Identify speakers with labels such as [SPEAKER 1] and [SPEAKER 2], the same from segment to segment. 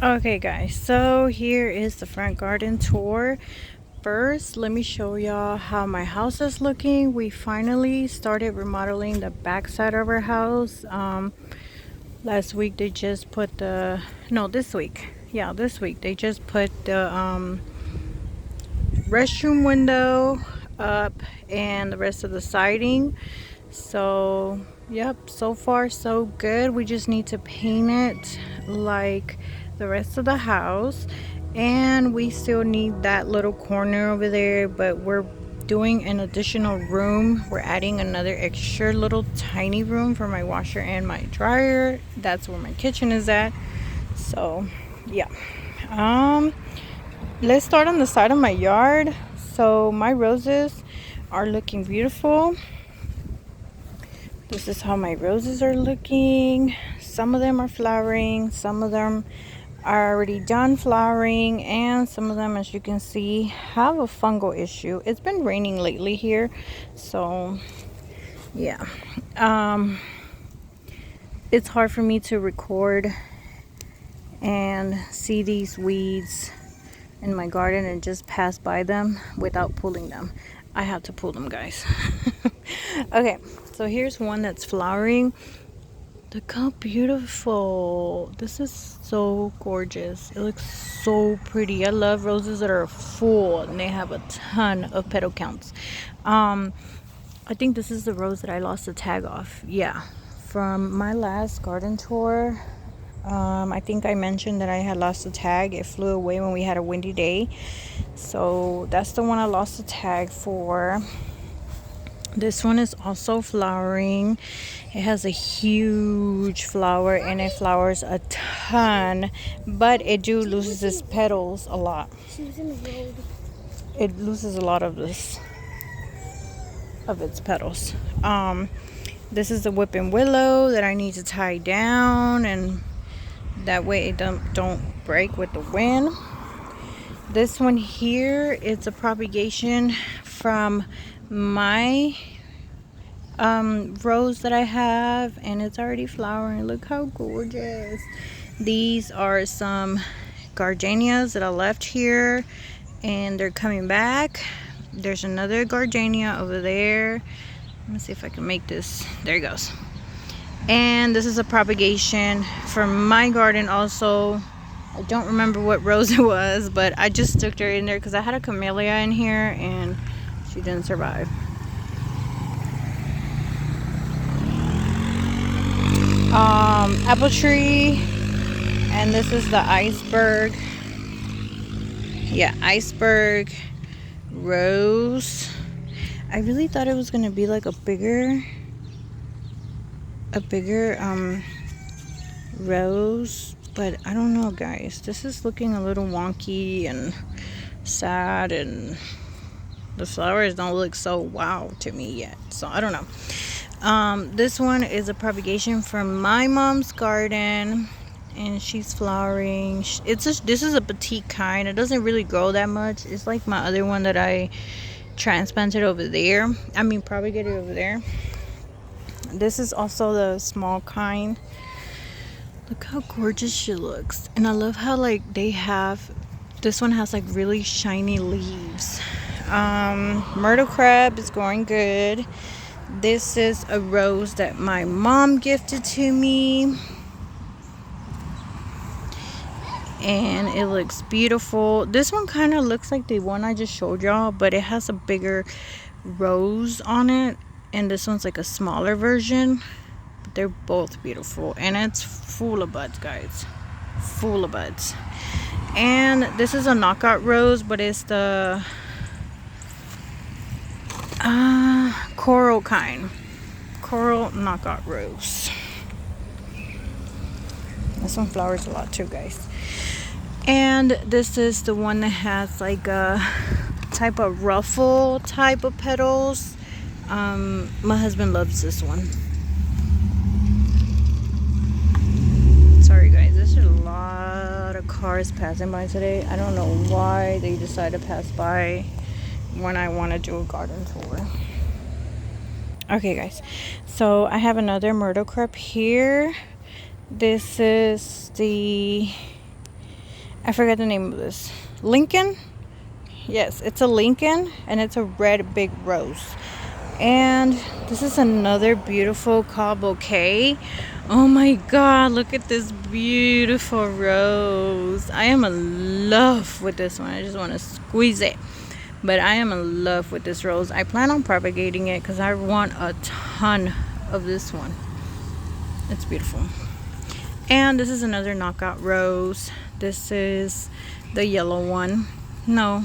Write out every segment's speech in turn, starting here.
[SPEAKER 1] Okay guys, so here is the front garden tour. First, let me show y'all how my house is looking. We finally started remodeling the back side of our house. Last week they just put the, no, this week. Yeah, this week they just put the restroom window up and the rest of the siding. So yep, so far so good. We just need to paint it like the rest of the house, and we still need that little corner over there, but we're doing an additional room. We're adding another extra little tiny room for my washer and my dryer. That's where my kitchen is at. So yeah, let's start on the side of my yard. So my roses are looking beautiful. This is how my roses are looking. Some of them are flowering, some of them are already done flowering, and some of them, as you can see, have a fungal issue. It's been raining lately here, so yeah. It's hard for me to record and see these weeds in my garden and just pass by them without pulling them. I have to pull them, guys. Okay, so here's one that's flowering. Look how beautiful. This is so gorgeous. It looks so pretty. I love roses that are full and they have a ton of petal counts. I think this is the rose that I lost the tag off. Yeah, from my last garden tour. I think I mentioned that I had lost the tag. It flew away when we had a windy day. So that's the one I lost the tag for. This one is also flowering. It has a huge flower and it flowers a ton, but it do loses its petals a lot. It loses a lot of its petals. This is the whipping willow that I need to tie down, and that way it don't break with the wind. This one here, it's a propagation from my rose that I have, and it's already flowering. Look how gorgeous. These are some gardenias that I left here and they're coming back. There's another gardenia over there. Let me see if I can make this. There it goes. And this is a propagation from my garden also. I don't remember what rose it was, but I just stuck her in there because I had a camellia in here and she didn't survive. Apple tree, and this is the iceberg. Yeah, iceberg rose. I really thought it was gonna be like a bigger rose, but I don't know, guys. This is looking a little wonky and sad, and the flowers don't look so wow to me yet, so I don't know. This one is a propagation from my mom's garden, and she's flowering. This is a petite kind. It doesn't really grow that much. It's like my other one that I transplanted over there. I mean, propagated over there. This is also the small kind. Look how gorgeous she looks. And I love how like this one has like really shiny leaves. Myrtle crab is going good. This is a rose that my mom gifted to me, and it looks beautiful. This one kind of looks like the one I just showed y'all, but it has a bigger rose on it, and this one's like a smaller version. But they're both beautiful, and it's full of buds, guys, full of buds. And this is a knockout rose, but it's the coral kind. Coral knockout rose. This one flowers a lot too, guys. And this is the one that has like a type of ruffle type of petals. My husband loves this one. Sorry guys, there's a lot of cars passing by today. I don't know why they decide to pass by when I want to do a garden tour. Okay guys, so I have another myrtle crab here. This is the I forgot the name of this. Lincoln? Yes, it's a Lincoln, and it's a red big rose. And this is another beautiful call bouquet. Oh my god, look at this beautiful rose. I am in love with this one. I just want to squeeze it. But I am in love with this rose. I plan on propagating it because I want a ton of this one. It's beautiful. And this is another knockout rose. This is the yellow one. No,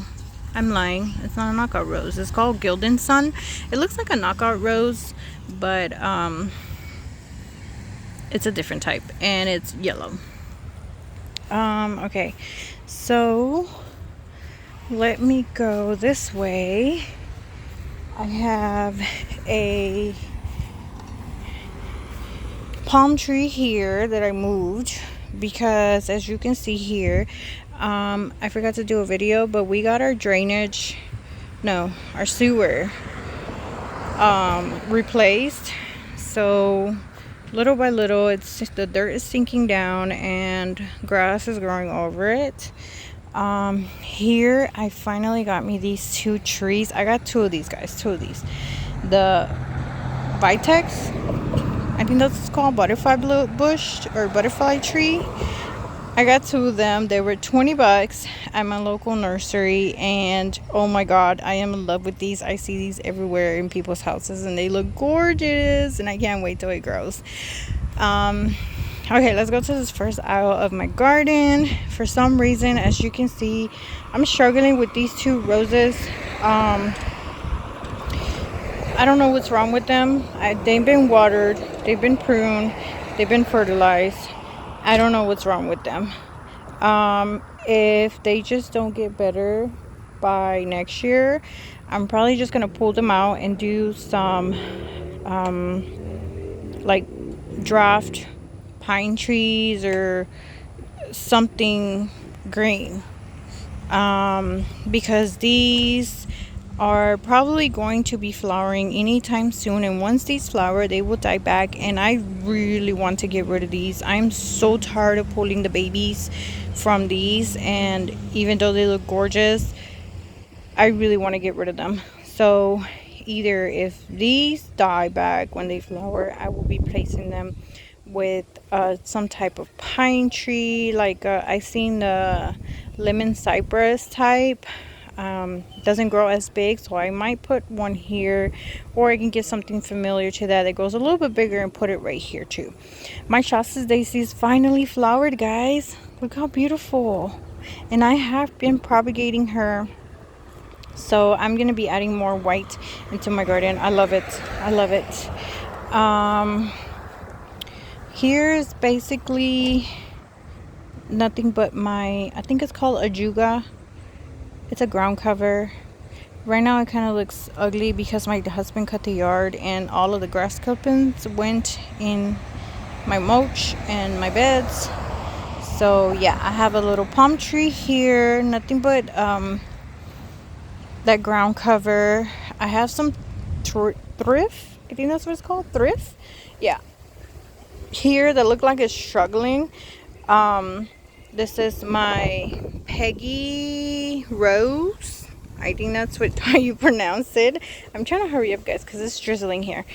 [SPEAKER 1] I'm lying. It's not a knockout rose. It's called Gildan Sun. It looks like a knockout rose, but it's a different type, and it's yellow. Okay, so let me go this way. I have a palm tree here that I moved because, as you can see here, I forgot to do a video, but we got our sewer replaced. So little by little, the dirt is sinking down and grass is growing over it. Here I finally got me these 2 trees. I got 2 of these guys, 2 of these. The Vitex, I think that's called butterfly bush or butterfly tree. I got 2 of them. They were $20 at my local nursery, and oh my god, I am in love with these. I see these everywhere in people's houses and they look gorgeous, and I can't wait till it grows. Okay, let's go to this first aisle of my garden. For some reason, as you can see, I'm struggling with these 2 roses. I don't know what's wrong with them. They've been watered, they've been pruned, they've been fertilized. I don't know what's wrong with them. If they just don't get better by next year, I'm probably just gonna pull them out and do some like draft pine trees or something green, because these are probably going to be flowering anytime soon, and once these flower they will die back, and I really want to get rid of these. I'm so tired of pulling the babies from these, and even though they look gorgeous, I really want to get rid of them. So either if these die back when they flower, I will be placing them with some type of pine tree, like I seen the lemon cypress type. Doesn't grow as big, so I might put one here, or I can get something familiar to that grows a little bit bigger and put it right here too. My Shasta's Daisy is finally flowered, guys. Look how beautiful. And I have been propagating her, so I'm gonna be adding more white into my garden. I love it. I love it. Here's basically nothing but my, I think it's called Ajuga. It's a ground cover. Right now it kind of looks ugly because my husband cut the yard and all of the grass clippings went in my mulch and my beds. So yeah, I have a little palm tree here. Nothing but that ground cover. I have some thrift. I think that's what it's called. Thrift. Yeah. Here that look like it's struggling. This is my Peggy Rose. I think that's how you pronounce it. I'm trying to hurry up, guys, because it's drizzling here.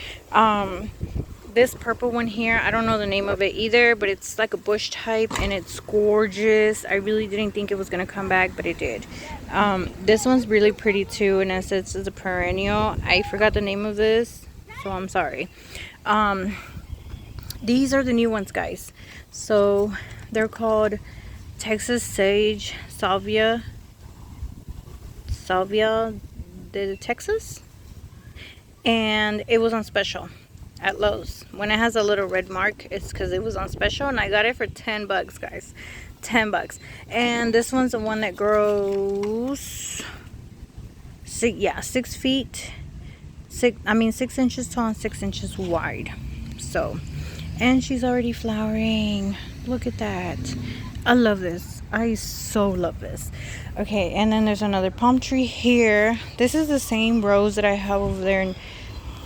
[SPEAKER 1] This purple one here, I don't know the name of it either, but it's like a bush type and it's gorgeous. I really didn't think it was going to come back, but it did. This one's really pretty too, and it's a perennial. I forgot the name of this, so I'm sorry. These are the new ones, guys. So they're called Texas Sage Salvia de Texas, and it was on special at Lowe's. When it has a little red mark, it's because it was on special, and I got it for $10, guys. $10. And this one's the one that grows 6 feet, 6 inches tall and 6 inches wide. So, and she's already flowering. Look at that. I love this. I so love this. Okay, and then there's another palm tree here. This is the same rose that I have over there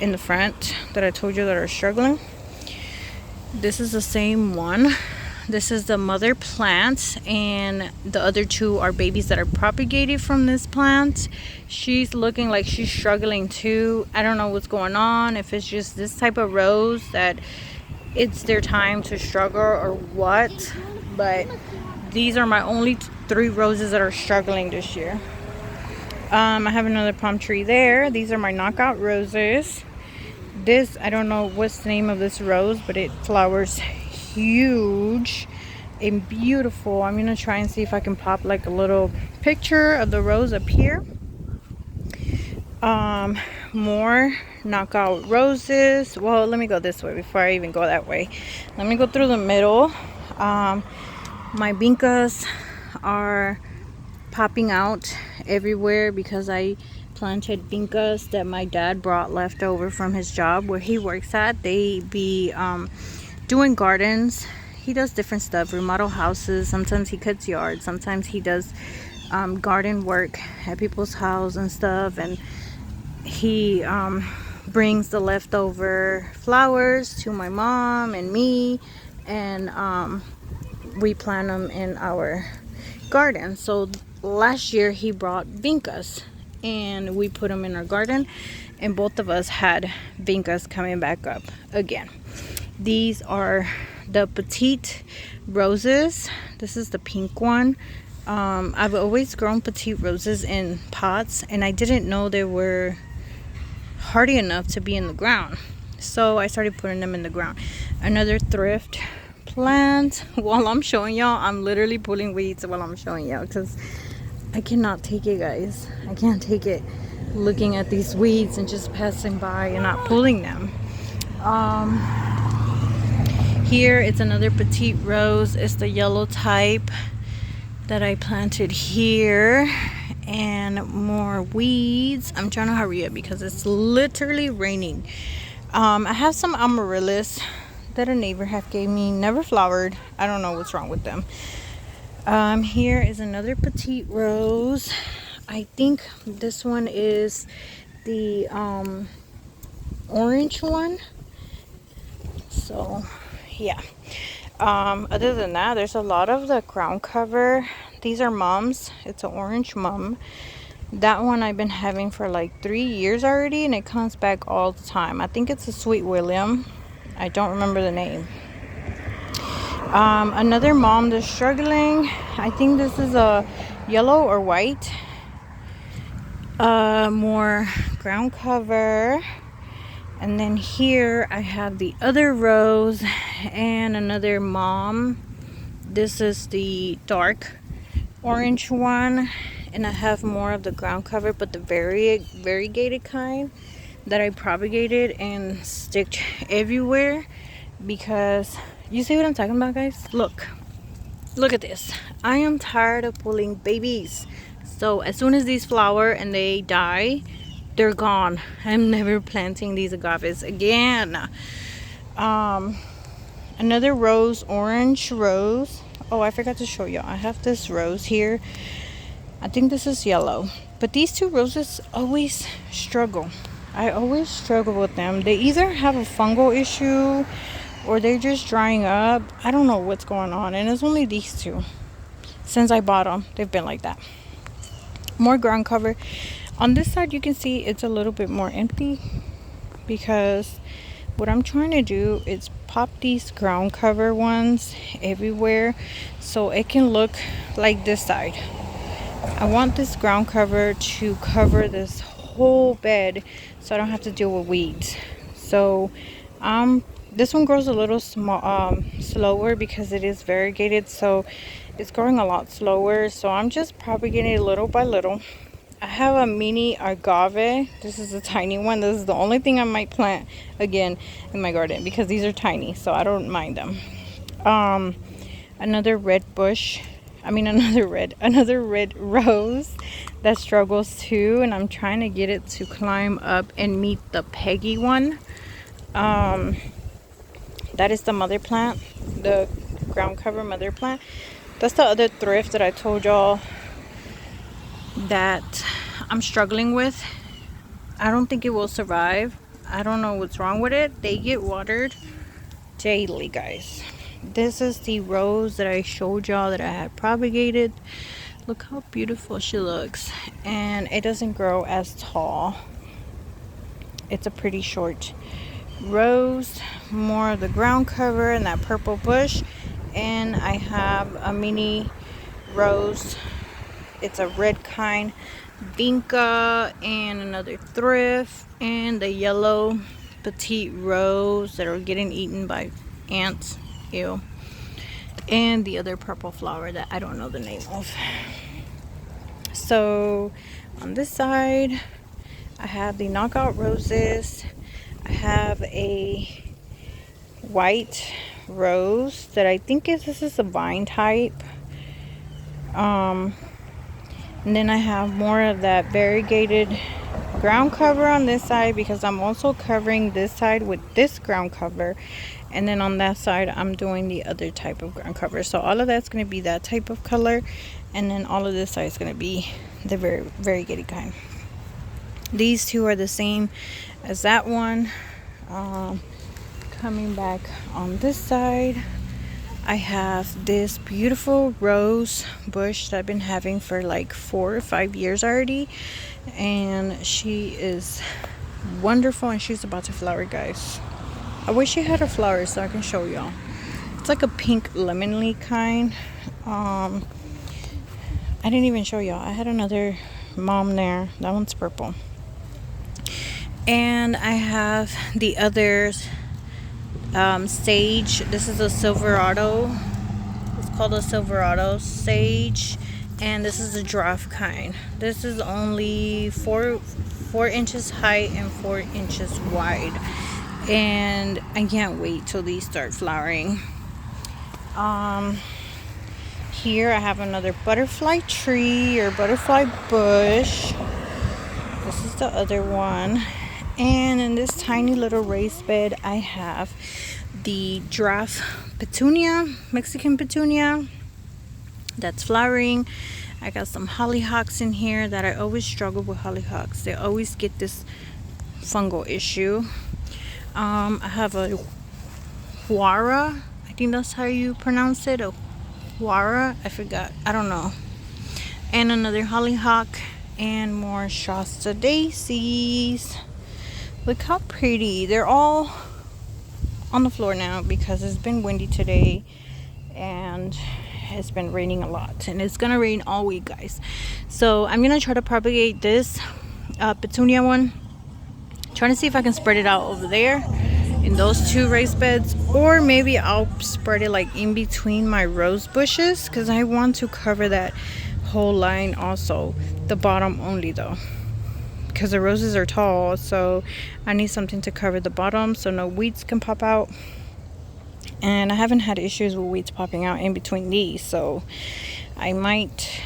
[SPEAKER 1] in the front that I told you that are struggling. This is the same one. This is the mother plant, and the other two are babies that are propagated from this plant. She's looking like she's struggling too. I don't know what's going on, if it's just this type of rose that it's their time to struggle or what, but these are my only 3 roses that are struggling this year. I have another palm tree there. These are my knockout roses. This, I don't know what's the name of this rose, but it flowers huge and beautiful. I'm gonna try and see if I can pop like a little picture of the rose up here. More knockout roses. Well, let me go this way before I even go that way. Let me go through the middle. My vincas are popping out everywhere because I planted vincas that my dad brought left over from his job where he works at. They be doing gardens. He does different stuff, remodel houses. Sometimes he cuts yards. Sometimes he does garden work at people's house and stuff, and he brings the leftover flowers to my mom and me, and we plant them in our garden. So last year he brought vincas and we put them in our garden, and both of us had vincas coming back up again. These are the petite roses. This is the pink one. I've always grown petite roses in pots, and I didn't know they were hardy enough to be in the ground, so I started putting them in the ground. Another thrift plant. While I'm showing y'all, I'm literally pulling weeds while I'm showing y'all because I cannot take it, guys. I can't take it looking at these weeds and just passing by and not pulling them. Here it's another petite rose. It's the yellow type that I planted here, and more weeds. I'm trying to hurry up because it's literally raining. I have some amaryllis that a neighbor had gave me, never flowered. I don't know what's wrong with them. Here is another petite rose. I think this one is the orange one. So yeah. Other than that, there's a lot of the ground cover. These are mums. It's an orange mum. That one I've been having for like 3 years already, and it comes back all the time. I think it's a Sweet William. I don't remember the name. Another mom that's struggling. I think this is a yellow or white. More ground cover. And then here I have the other rose and another mom. This is the dark orange one, and I have more of the ground cover, but the variegated kind that I propagated and sticked everywhere, because you see what I'm talking about, guys. Look at this. I am tired of pulling babies, so as soon as these flower and they die, they're gone. I'm never planting these agaves again. Another rose, orange rose. Oh, I forgot to show y'all. I have this rose here. I think this is yellow. But these 2 roses always struggle. I always struggle with them. They either have a fungal issue or they're just drying up. I don't know what's going on. And it's only these 2. Since I bought them, they've been like that. More ground cover. On this side, you can see it's a little bit more empty, because what I'm trying to do is pop these ground cover ones everywhere so it can look like this side. I want this ground cover to cover this whole bed so I don't have to deal with weeds. So this one grows a little slower because it is variegated, so it's growing a lot slower. So I'm just propagating it little by little. I have a mini agave. This is a tiny one. This is the only thing I might plant again in my garden because these are tiny, so I don't mind them. Another red bush. Another red rose that struggles too, and I'm trying to get it to climb up and meet the Peggy one. That is the mother plant, the ground cover mother plant. That's the other thrift that I told y'all that I'm struggling with. I don't think it will survive. I don't know what's wrong with it. They get watered daily, guys. This is the rose that I showed y'all that I had propagated. Look how beautiful she looks. And it doesn't grow as tall. It's a pretty short rose. More of the ground cover and that purple bush. And I have a mini rose. It's a red kind. Vinca and another thrift. And the yellow petite rose that are getting eaten by ants. Ew. And the other purple flower that I don't know the name of. So on this side I have the knockout roses. I have a white rose that I think this is a vine type. And then I have more of that variegated ground cover on this side, because I'm also covering this side with this ground cover, and then on that side I'm doing the other type of ground cover. So all of that's going to be that type of color, and then all of this side is going to be the variegated kind. These two are the same as that one. Coming back on this side, I have this beautiful rose bush that I've been having for like 4 or 5 years already, and she is wonderful, and she's about to flower, guys. I wish she had her flowers so I can show y'all. It's like a pink lemon kind. I didn't even show y'all. I had another mom there. That one's purple. And I have the others. Sage. This is a Silverado. It's called a Silverado sage, and this is a draft kind. This is only 4 inches high and 4 inches wide, and I can't wait till these start flowering. Here I have another butterfly tree or butterfly bush. This is the other one. And in this tiny little raised bed, I have the draft petunia, Mexican petunia, that's flowering. I got some hollyhocks in here that I always struggle with hollyhocks. They always get this fungal issue. I have a huara. I think that's how you pronounce it. A huara. I forgot. I don't know. And another hollyhock and more Shasta daisies. Look how pretty. They're all on the floor now because it's been windy today and it's been raining a lot, and it's gonna rain all week, guys. So I'm gonna try to propagate this petunia one, trying to see if I can spread it out over there in those 2 raised beds, or maybe I'll spread it like in between my rose bushes, because I want to cover that whole line also, the bottom only though, because the roses are tall, so I need something to cover the bottom so no weeds can pop out. And I haven't had issues with weeds popping out in between these, so I might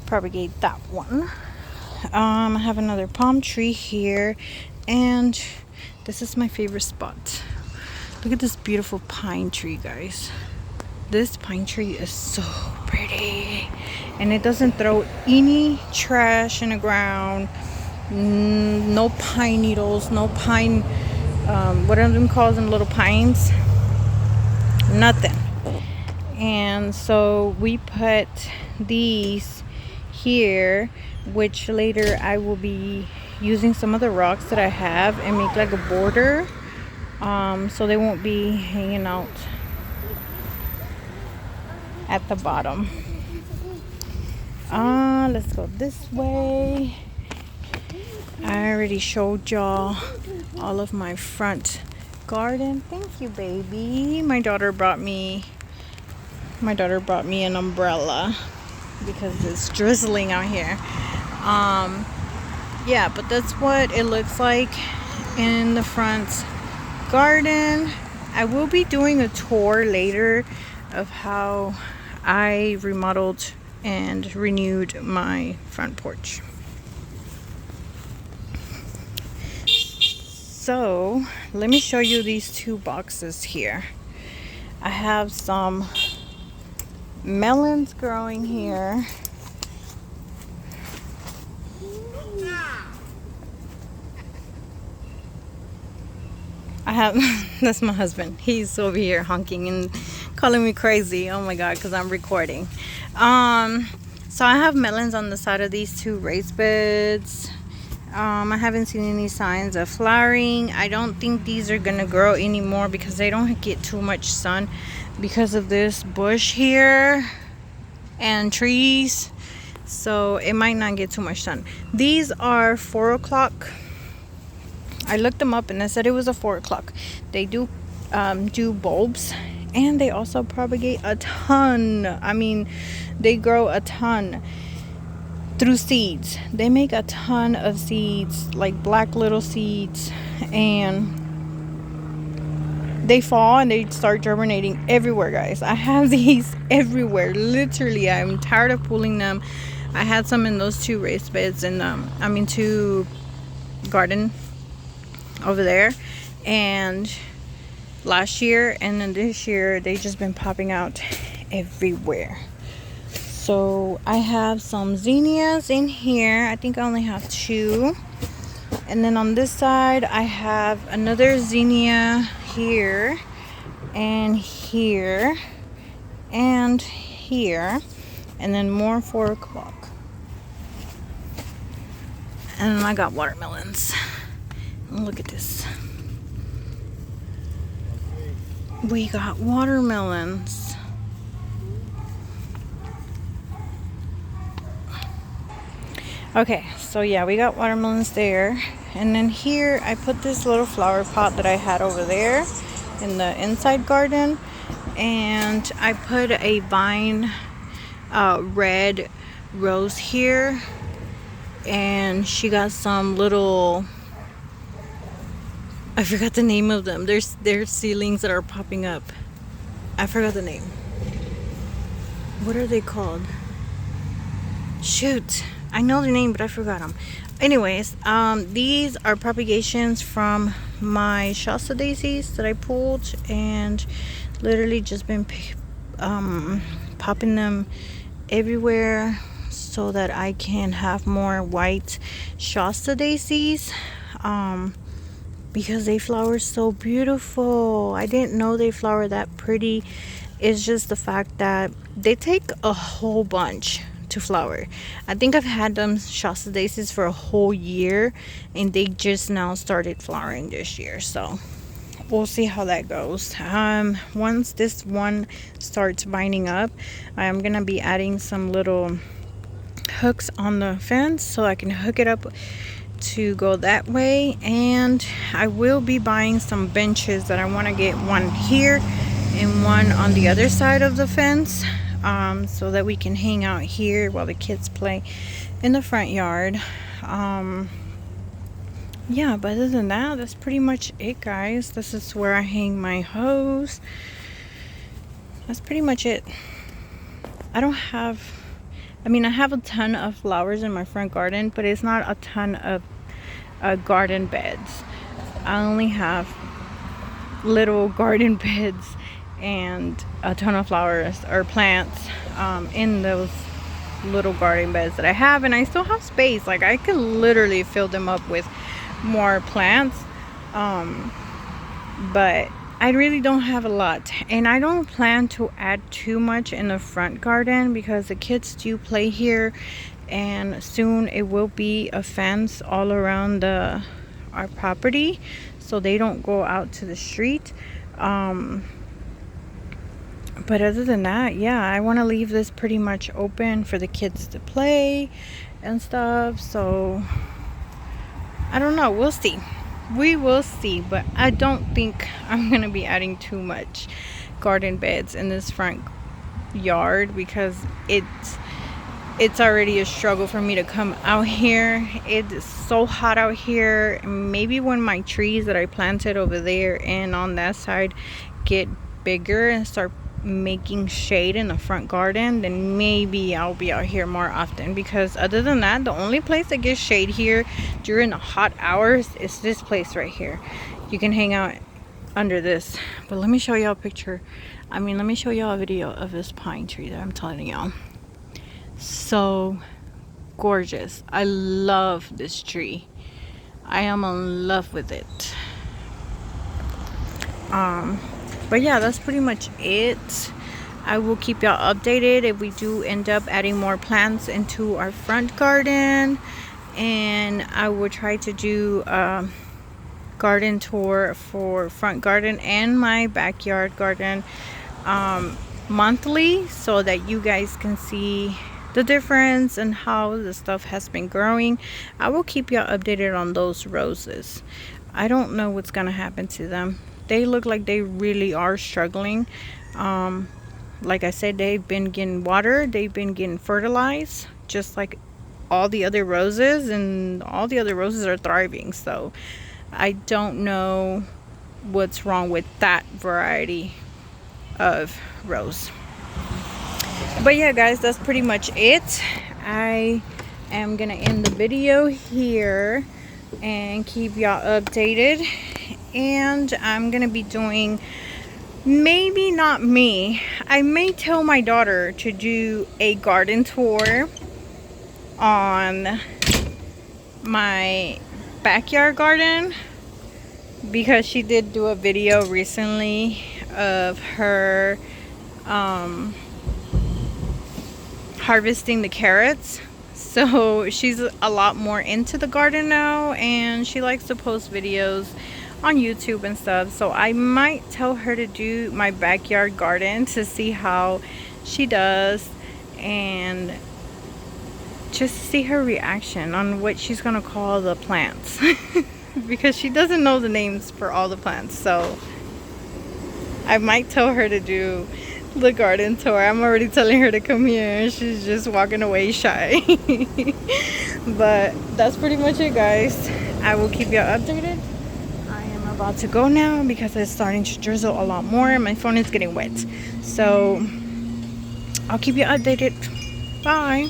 [SPEAKER 1] propagate that one. I have another palm tree here, and this is my favorite spot. Look at this beautiful pine tree, guys. This pine tree is so pretty, and it doesn't throw any trash in the ground. No pine needles, no pine, what are them called, them little pines? Nothing. And so we put these here, which later I will be using some of the rocks that I have and make like a border, so they won't be hanging out at the bottom. Let's go this way. I already showed y'all all of my front garden. Thank you, baby. My daughter brought me an umbrella because it's drizzling out here. Yeah, but that's what it looks like in the front garden. I will be doing a tour later of how I remodeled and renewed my front porch. So let me show you these 2 boxes here. I have some melons growing here. I have, that's my husband. He's over here honking, and calling me crazy. Oh my god, because I'm recording. So I have melons on the side of these two raised beds. I haven't seen any signs of flowering. I don't think these are gonna grow anymore because they don't get too much sun because of this bush here and trees. So it might not get too much sun. These are 4 o'clock. I looked them up and they said it was a 4 o'clock. They do bulbs, and they also propagate a ton. I mean, they grow a ton through seeds. They make a ton of seeds, like black little seeds, and they fall and they start germinating everywhere, guys. I have these everywhere, literally. I'm tired of pulling them. I had some in those two raised beds and two garden over there, and last year and then this year they just been popping out everywhere. So I have some zinnias in here. I think I only have 2, and then on this side I have another zinnia here and here and here, and then more 4 o'clock. And I got watermelons. Look at this. We got watermelons. Okay, so yeah, we got watermelons there. And then here I put this little flower pot that I had over there in the inside garden, and I put a vine red rose here, and she got some little, I forgot the name of them. There's seedlings that are popping up. I forgot the name. What are they called? Shoot, I know the name, but I forgot them. Anyways, these are propagations from my Shasta daisies that I pulled, and literally just been popping them everywhere so that I can have more white Shasta daisies. Because they flower so beautiful. I didn't know they flower that pretty. It's just the fact that they take a whole bunch to flower. I think I've had them Shasta daisies for a whole year, and they just now started flowering this year. So we'll see how that goes. Once this one starts binding up, I'm gonna be adding some little hooks on the fence so I can hook it up to go that way. And I will be buying some benches that I want to get, one here and one on the other side of the fence, so that we can hang out here while the kids play in the front yard. Yeah, but other than that, that's pretty much it, guys. This is where I hang my hose. That's pretty much it. I have a ton of flowers in my front garden, but it's not a ton of garden beds. I only have little garden beds and a ton of flowers or plants in those little garden beds that I have, and I still have space. Like, I could literally fill them up with more plants, but I really don't have a lot, and I don't plan to add too much in the front garden because the kids do play here, and soon it will be a fence all around our property so they don't go out to the street. But other than that, yeah, I want to leave this pretty much open for the kids to play and stuff. So I don't know, we'll see. We will see, but I don't think I'm gonna be adding too much garden beds in this front yard because it's already a struggle for me to come out here. It's so hot out here. Maybe when my trees that I planted over there and on that side get bigger and start making shade in the front garden, then maybe I'll be out here more often, because other than that, the only place that gets shade here during the hot hours is this place right here. You can hang out under this. But let me show y'all a picture. Let me show y'all a video of this pine tree that I'm telling y'all. So gorgeous. I love this tree. I am in love with it. But yeah, that's pretty much it. I will keep y'all updated if we do end up adding more plants into our front garden, and I will try to do a garden tour for front garden and my backyard garden monthly, so that you guys can see the difference and how the stuff has been growing. I will keep y'all updated on those roses. I don't know what's gonna happen to them. They look like they really are struggling. Like I said, they've been getting water, they've been getting fertilized, just like all the other roses, and all the other roses are thriving. So I don't know what's wrong with that variety of rose. But yeah, guys, that's pretty much it. I am gonna end the video here and keep y'all updated, and I'm gonna be doing, maybe not me, I may tell my daughter to do a garden tour on my backyard garden, because she did do a video recently of her harvesting the carrots. So she's a lot more into the garden now, and she likes to post videos on YouTube and stuff. So I might tell her to do my backyard garden to see how she does, and just see her reaction on what she's gonna call the plants. Because she doesn't know the names for all the plants. So I might tell her to do the garden tour. I'm already telling her to come here, she's just walking away shy. But that's pretty much it, guys. I will keep you updated. I am about to go now because it's starting to drizzle a lot more and my phone is getting wet. So I'll keep you updated. Bye.